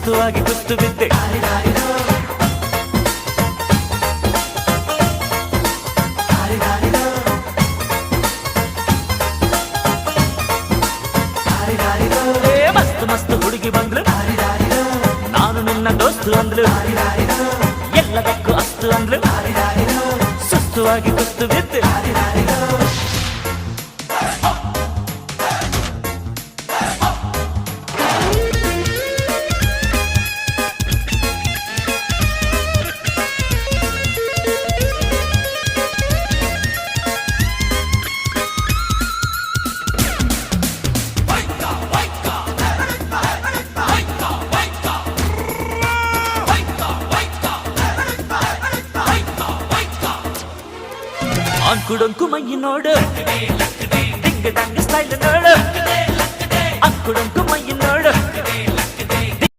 ಸುಸ್ತುವಾಗಿ ಕುಸ್ತು ಬಿದ್ದೆ ಮಸ್ತು ಮಸ್ತು ಹುಡುಗಿ ಬಂದ್ಲು ನಾನು ನಿನ್ನ ದೋಸ್ತು ಅಂದ್ಲು ಎಲ್ಲದಕ್ಕೂ ಅಸ್ತು ಅಂದ್ಲು ಸುಸ್ತುವಾಗಿ ಕುಸ್ತು ಬಿದ್ದೆ ಅಂಕುಡೊಂಕು ಮೈ ನೋಡು ಡಿಂಗ ಡಂಗ ಸ್ಟೈಲ್ ನೋಡು ಅಂಕುಡೊಂಕು ಮೈ ನೋಡು